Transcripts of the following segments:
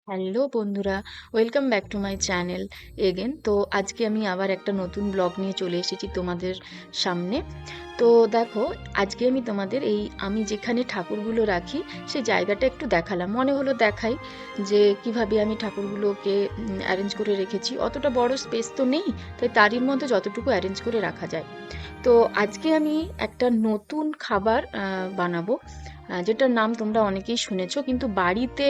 Hello বন্ধুরা, welcome back to my channel again. তো আজকে আমি আবার একটা নতুন ব্লগ নিয়ে চলে এসেছি তোমাদের সামনে। তো দেখো, আজকে আমি তোমাদের আমি যেখানে ঠাকুরগুলো রাখি সেই জায়গাটা একটু দেখালাম। মনে হলো দেখাই যে কিভাবে আমি ঠাকুরগুলোকে অ্যারেঞ্জ করে রেখেছি। অতটা বড় স্পেস তো নেই, তাই তারই মধ্যে যতটুকু অ্যারেঞ্জ করে রাখা যায়। তো আজকে আমি একটা নতুন খাবার বানাবো, যেটার নাম তোমরা অনেকেই শুনেছো, কিন্তু বাড়িতে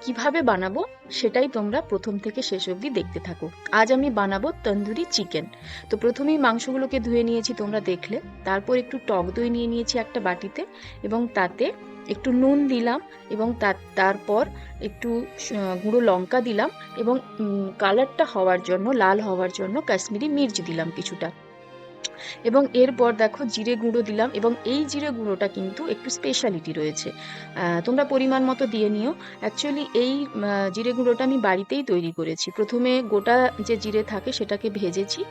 কিভাবে বানাবো সেটাই তোমরা প্রথম থেকে শেষ অবধি দেখতে থাকো। আজ আমি বানাবো তন্দুরি চিকেন। তো প্রথমেই মাংসগুলোকে ধুয়ে নিয়েছি, তোমরা দেখলে। তারপর একটু টক দই নিয়ে নিয়েছি একটা বাটিতে, এবং তাতে একটু নুন দিলাম, এবং তারপর একটু গুঁড়ো লঙ্কা দিলাম, এবং কালারটা হওয়ার জন্য, লাল হওয়ার জন্য কাশ্মীরি মির্চ দিলাম কিছুটা। এবং এরপর দেখো জিরে গুঁড়ো দিলাম, এবং এই জিরে গুঁড়োটা কিন্তু একটু স্পেশালিটি রয়েছে, তোমরা পরিমাণ মতো দিয়ে নিও। অ্যাকচুয়ালি এই জিরে গুঁড়োটা আমি বাড়িতেই তৈরি করেছি। প্রথমে গোটা যে জিরে থাকে সেটাকে ভেজেছি,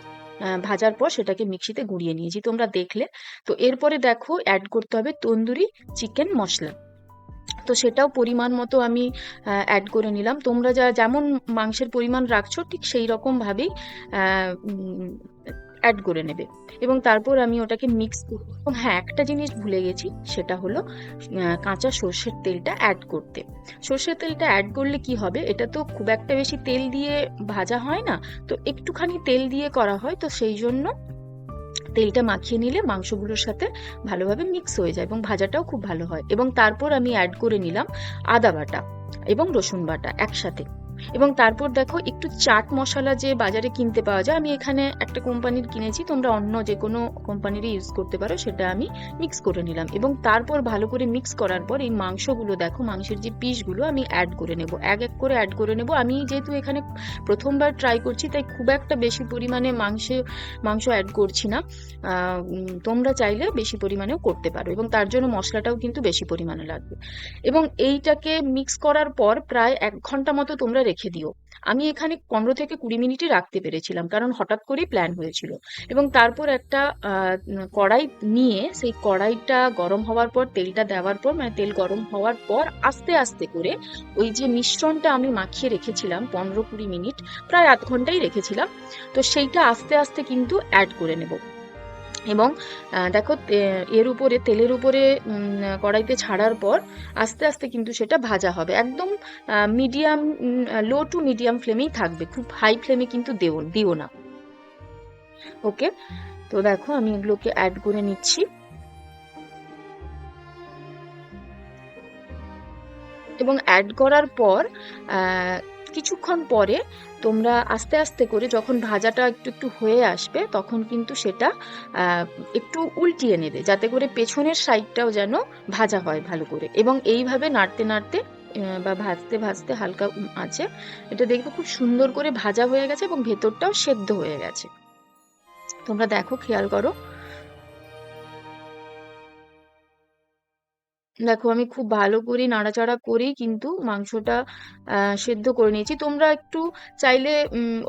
ভাজার পর সেটাকে মিক্সিতে গুঁড়িয়ে নিয়েছি, তোমরা দেখলে। তো এরপরে দেখো অ্যাড করতে হবে তন্দুরি চিকেন মশলা। তো সেটাও পরিমাণ মতো আমি অ্যাড করে নিলাম। তোমরা যেমন মাংসের পরিমাণ রাখছো ঠিক সেই রকম ভাবেই অ্যাড করে নেবে। এবং তারপর আমি ওটাকে মিক্স করব। এবং হ্যাঁ, একটা জিনিস ভুলে গেছি, সেটা হলো কাঁচা সর্ষের তেলটা অ্যাড করতে। সর্ষের তেলটা অ্যাড করলে কি হবে, এটা তো খুব একটা বেশি তেল দিয়ে ভাজা হয় না, তো একটুখানি তেল দিয়ে করা হয়, তো সেই জন্য তেলটা মাখিয়ে নিলে মাংসগুলোর সাথে ভালোভাবে মিক্স হয়ে যায় এবং ভাজাটাও খুব ভালো হয়। এবং তারপর আমি অ্যাড করে নিলাম আদা বাটা এবং রসুন বাটা একসাথে। এবং তারপর দেখো একটু চাট মশলা যে বাজারে কিনতে পাওয়া যায়, আমি এখানে একটা কোম্পানির কিনেছি, তোমরা অন্য যে কোনো কোম্পানিরই ইউজ করতে পারো, সেটা আমি মিক্স করে নিলাম। এবং তারপর ভালো করে মিক্স করার পর এই মাংসগুলো দেখো, মাংসের যে পিসগুলো আমি অ্যাড করে নেব, এক এক করে অ্যাড করে নেব। আমি যেহেতু এখানে প্রথমবার ট্রাই করছি, তাই খুব একটা বেশি পরিমাণে মাংস অ্যাড করছি না। তোমরা চাইলে বেশি পরিমাণেও করতে পারো, এবং তার জন্য মশলাটাও কিন্তু বেশি পরিমাণে লাগবে। এবং এইটাকে মিক্স করার পর প্রায় 1 ঘন্টা মতো তোমরা রেখে দিও। আমি এখানে 15 থেকে 20 মিনিটই রাখতে পেরেছিলাম, কারণ হঠাৎ করেই প্ল্যান হয়েছিল। এবং তারপর একটা কড়াই নিয়ে, সেই কড়াইটা গরম হওয়ার পর, তেলটা দেওয়ার পর, মানে তেল গরম হওয়ার পর আস্তে আস্তে করে ওই যে মিশ্রণটা আমি মাখিয়ে রেখেছিলাম 15-20 মিনিট, প্রায় 1 ঘন্টাই রেখেছিলাম, তো সেইটা আস্তে আস্তে কিন্তু অ্যাড করে নেব। এবং দেখো, এর উপরে, তেলের উপরে কড়াইতে ছাড়ার পর আস্তে আস্তে কিন্তু সেটা ভাজা হবে, একদম মিডিয়াম, লো টু মিডিয়াম ফ্লেমেই থাকবে, খুব হাই ফ্লেমে কিন্তু দিও না। ওকে, তো দেখো আমি এগুলোকে অ্যাড করে নিচ্ছি। এবং অ্যাড করার পর কিছুক্ষণ পরে তোমরা আস্তে আস্তে করে, যখন ভাজাটা একটু একটু হয়ে আসবে, তখন কিন্তু সেটা একটু উল্টিয়ে নেবে, যাতে করে পেছনের সাইডটাও যেন ভাজা হয় ভালো করে। এবং এইভাবে নাড়তে নাড়তে বা ভাজতে ভাজতে হালকা আছে, এটা দেখবে খুব সুন্দর করে ভাজা হয়ে গেছে এবং ভেতরটাও সেদ্ধ হয়ে গেছে। তোমরা দেখো, খেয়াল করো। দেখো, আমি খুব ভালো করে নাড়াচাড়া করেই কিন্তু মাংসটা সেদ্ধ করে নিয়েছি। তোমরা একটু চাইলে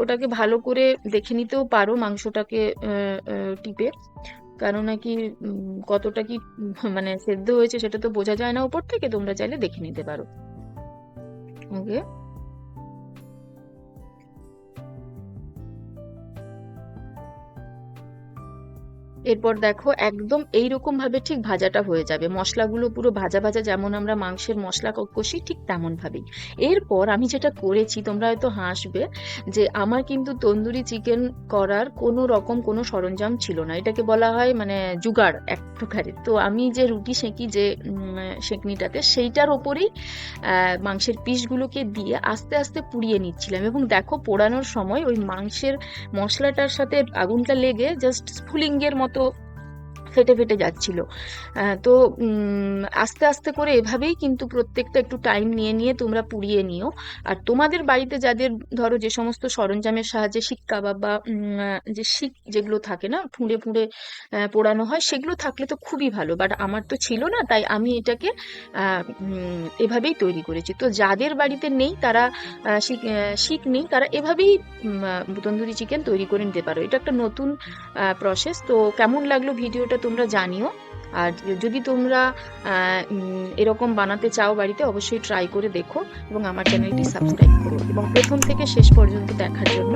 ওটাকে ভালো করে দেখে নিতেও পারো, মাংসটাকে টিপে। কারণ নাকি কতটা কি মানে সেদ্ধ হয়েছে সেটা তো বোঝা যায় না উপর থেকে, তোমরা চাইলে দেখে নিতে পারো। ওকে, এরপর দেখো একদম এইরকম ভাবে ঠিক ভাজাটা হয়ে যাবে, মশলাগুলো পুরো ভাজা ভাজা, যেমন আমরা মাংসের মশলা কষি ঠিক তেমন ভাবেই। এরপর আমি যেটা করেছি, তোমরা হয়তো হাসবে, যে আমার কিন্তু তন্দুরি চিকেন করার কোনো রকম কোনো সরঞ্জাম ছিল না, এটাকে বলা হয় মানে জুগাড় এক প্রকারের। তো আমি যে রুটি সেঁকি, যে সেঁকনিটাতে, সেইটার ওপরেই মাংসের পিসগুলোকে দিয়ে আস্তে আস্তে পুড়িয়ে নিচ্ছিলাম। এবং দেখো, পোড়ানোর সময় ওই মাংসের মশলাটার সাথে আগুনটা লেগে জাস্ট স্ফুলিঙ্গের মতো ফেটে ফেটে যাচ্ছিল। তো আস্তে আস্তে করে এভাবেই কিন্তু প্রত্যেকটা একটু টাইম নিয়ে নিয়ে তোমরা পুড়িয়ে নিও। আর তোমাদের বাড়িতে যাদের, ধরো, যে সমস্ত সরঞ্জামের সাহায্যে শিক কাবাব বা যে শিক যেগুলো থাকে না, ফুঁড়ে ফুঁড়ে পোড়ানো হয়, সেগুলো থাকলে তো খুবই ভালো। বাট আমার তো ছিল না, তাই আমি এটাকে এভাবেই তৈরি করেছি। তো যাদের বাড়িতে নেই, তারা শিক নেই, তারা এভাবেই তন্দুরি চিকেন তৈরি করে নিতে পারো। এটা একটা নতুন প্রসেস। তো কেমন লাগলো ভিডিওটা তোমরা জানিও। আর যদি তোমরা এরকম বানাতে চাও বাড়িতে, অবশ্যই ট্রাই করে দেখো এবং আমার চ্যানেলটি সাবস্ক্রাইব করো এবং প্রথম থেকে শেষ পর্যন্ত দেখার জন্য